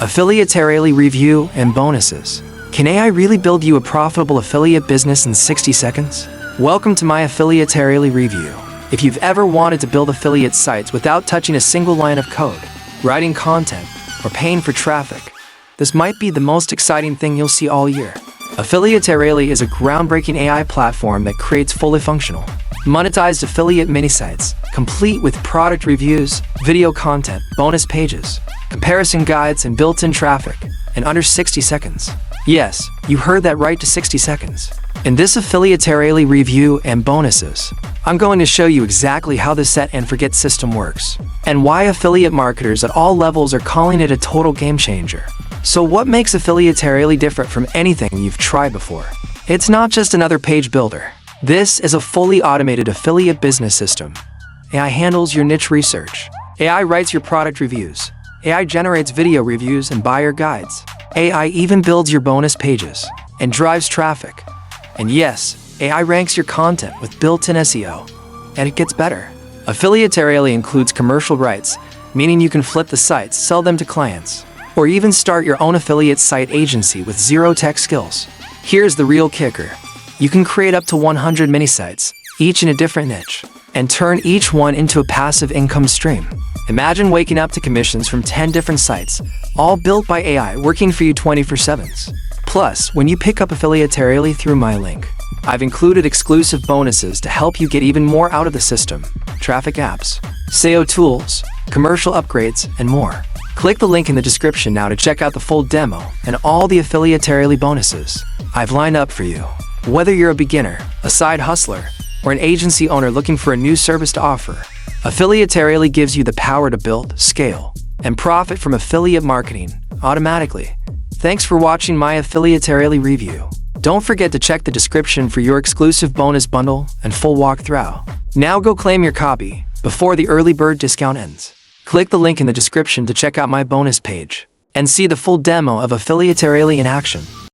Affiliate review and bonuses. Can AI really build you a profitable affiliate business in 60 seconds? Welcome to my Affiliate review. If you've ever wanted to build affiliate sites without touching a single line of code, writing content, or paying for traffic, this might be the most exciting thing you'll see all year. Affiliate is a groundbreaking AI platform that creates fully functional, monetized affiliate mini-sites, complete with product reviews, video content, bonus pages, comparison guides, and built-in traffic in under 60 seconds. Yes, you heard that right, to 60 seconds. In this Affiliate review and bonuses, I'm going to show you exactly how the set and forget system works, and why affiliate marketers at all levels are calling it a total game changer. So what makes Affiliate different from anything you've tried before? It's not just another page builder. This is a fully automated affiliate business system. AI handles your niche research. AI writes your product reviews. AI generates video reviews and buyer guides. AI even builds your bonus pages and drives traffic. And yes, AI ranks your content with built-in SEO. And it gets better. Affiliate includes commercial rights, meaning you can flip the sites, sell them to clients, or even start your own affiliate site agency with zero tech skills. Here's the real kicker. You can create up to 100 mini-sites, each in a different niche, and turn each one into a passive income stream. Imagine waking up to commissions from 10 different sites, all built by AI, working for you 24/7. Plus, when you pick up Affiliate through my link, I've included exclusive bonuses to help you get even more out of the system: traffic apps, SEO tools, commercial upgrades, and more. Click the link in the description now to check out the full demo and all the Affiliate bonuses I've lined up for you. Whether you're a beginner, a side hustler, or an agency owner looking for a new service to offer, Affiliate gives you the power to build, scale, and profit from affiliate marketing automatically. Thanks for watching my Affiliate review. Don't forget to check the description for your exclusive bonus bundle and full walkthrough. Now go claim your copy before the early bird discount ends. Click the link in the description to check out my bonus page and see the full demo of Affiliate in action.